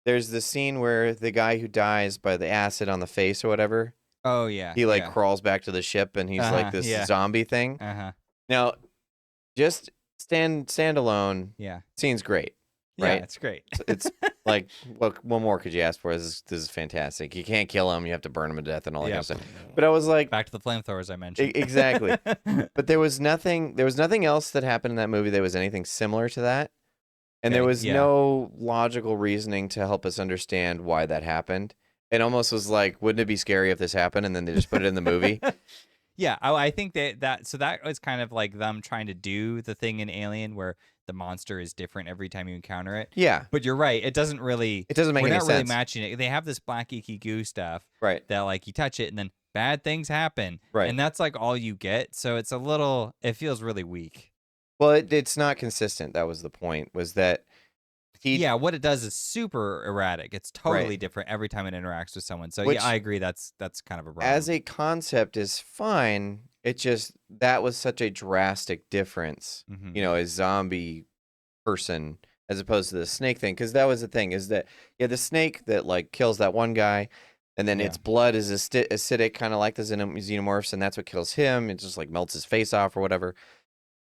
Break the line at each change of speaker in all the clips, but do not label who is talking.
there's the scene where the guy who dies by the acid on the face or whatever,
Oh yeah,
he like
yeah.
crawls back to the ship and he's like this
Yeah.
zombie thing.
Uh-huh.
Now, just stand alone,
Yeah.
scene's great,
Yeah,
right?
it's great.
It's like what more could you ask for? This is fantastic. You can't kill him, you have to burn him to death and all that kind
Yeah.
of stuff. But I was like,
Back to the flamethrowers I mentioned.
exactly. But there was nothing else that happened in that movie that was anything similar to that. And there
Okay,
was
yeah.
no logical reasoning to help us understand why that happened. It almost was like, wouldn't it be scary if this happened? And then they just put it in the movie.
Yeah, I think that was kind of like them trying to do the thing in Alien where the monster is different every time you encounter it.
Yeah.
But you're right, it doesn't really
It doesn't make
we're
any
not really
sense.
matching it. They have this black icky goo stuff
Right.
that like you touch it and then bad things happen.
Right.
And that's like all you get. So it's it feels really weak.
Well, it's not consistent. That was the point, was that
Yeah, what it does is super erratic. It's totally
Right.
different every time it interacts with someone. So
Which,
yeah, I agree that's kind of a problem.
as a concept, is fine. It just, that was such a drastic difference,
Mhm.
a zombie person as opposed to the snake thing. Because that was the thing, is that, the snake that, like, kills that one guy, and then its blood is acidic, kind of like the xenomorphs, and that's what kills him. It just, like, melts his face off or whatever.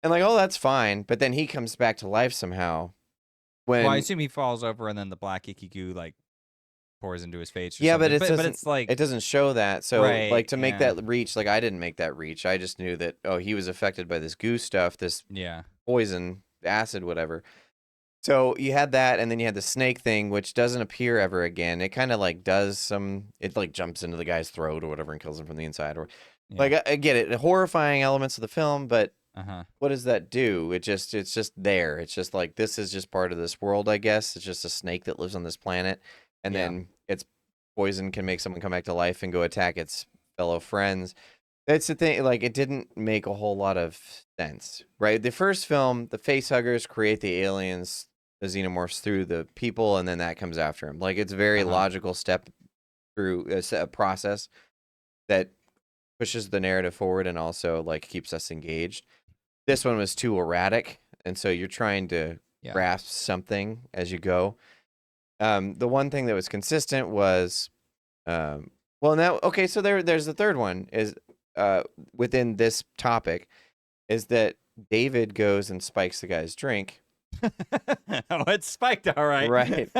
And, like, oh, that's fine. But then he comes back to life somehow.
Well, I assume he falls over and then the black icky goo like pours into his face or
Yeah,
something.
but
It's like
it doesn't show that. So
right,
like to make
yeah.
that reach, like I didn't make that reach. I just knew that he was affected by this goo stuff, this
Yeah.
poison, acid, whatever. So you had that, and then you had the snake thing, which doesn't appear ever again. It kind of like it like jumps into the guy's throat or whatever and kills him from the inside. Or like I get it, horrifying elements of the film, but what does that do? It's just there. It's just like, this is just part of this world, I guess. It's just a snake that lives on this planet, and then its poison can make someone come back to life and go attack its fellow friends. That's the thing. Like, it didn't make a whole lot of sense, right? The first film, the facehuggers create the aliens, the xenomorphs, through the people, and then that comes after them. Like, it's a very logical step through a process that pushes the narrative forward and also like keeps us engaged. This one was too erratic, and so you're trying to grasp something as you go. The one thing that was consistent was, so there's the third one is within this topic, is that David goes and spikes the guy's drink.
Oh, it's spiked, all right.
Right.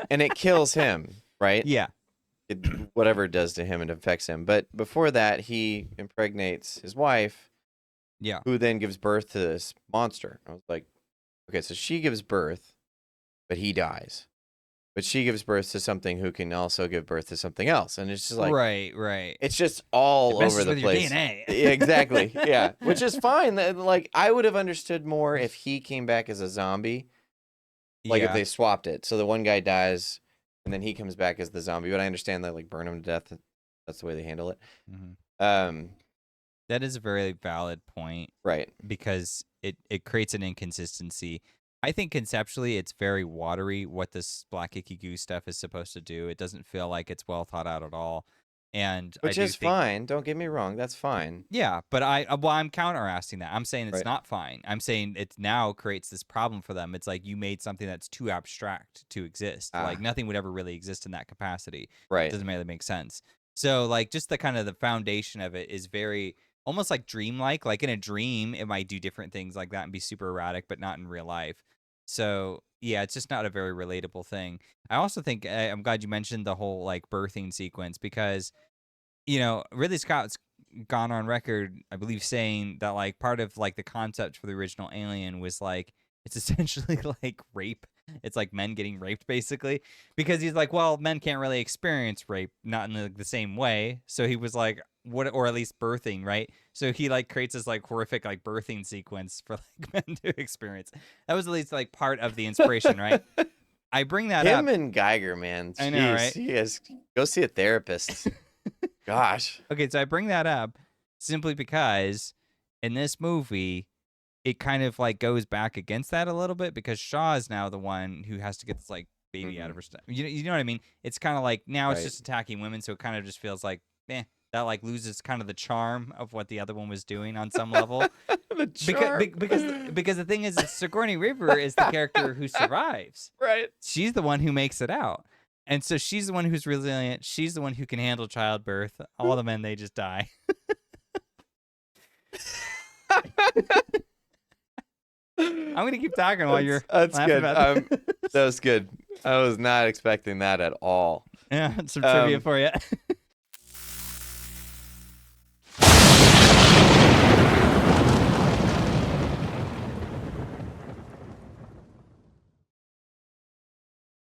And it kills him, right?
Yeah.
Whatever it does to him, it affects him. But before that, he impregnates his wife.
Yeah.
Who then gives birth to this monster. I was like, okay, so she gives birth, but he dies. But she gives birth to something who can also give birth to something else. And it's just like,
right.
It's just all over the place.
Your DNA.
Yeah, exactly. Yeah. Which is fine. Like, I would have understood more if he came back as a zombie. Like, if they swapped it. So the one guy dies and then he comes back as the zombie. But I understand that, like, burn him to death. That's the way they handle it.
Mm-hmm. That is a very valid point.
Right.
Because it creates an inconsistency. I think conceptually it's very watery what this black icky goo stuff is supposed to do. It doesn't feel like it's well thought out at all. And
which is fine. Don't get me wrong. That's fine.
Yeah, but I'm counter-asking that. I'm saying it's not fine. I'm saying it now creates this problem for them. It's like you made something that's too abstract to exist. Like nothing would ever really exist in that capacity.
Right.
It doesn't really make sense. So like just the kind of the foundation of it is very almost like dreamlike. Like in a dream, it might do different things like that and be super erratic, but not in real life. So yeah, it's just not a very relatable thing. I also think I'm glad you mentioned the whole like birthing sequence because, Ridley Scott's gone on record, I believe, saying that like part of like the concept for the original Alien was like it's essentially like rape. It's like men getting raped basically because he's like, well, men can't really experience rape, not in the same way. So he was like, what, or at least birthing, right? So he like creates this like horrific like birthing sequence for like men to experience. That was at least like part of the inspiration, right? I bring that up.
Him and Geiger, man. Jeez,
I know, right?
Yes, go see a therapist. Gosh.
Okay, so I bring that up simply because in this movie, it kind of like goes back against that a little bit because Shaw is now the one who has to get this like baby out of her stuff. You know what I mean? It's kind of like now it's just attacking women, so it kind of just feels like, that like loses kind of the charm of what the other one was doing on some level.
The charm.
Because the thing is, Sigourney Weaver is the character who survives.
Right.
She's the one who makes it out. And so she's the one who's resilient. She's the one who can handle childbirth. All the men, they just die. I'm going to keep talking while you're
That's
laughing
good.
about
That was good. I was not expecting that at all.
Yeah, some trivia for you.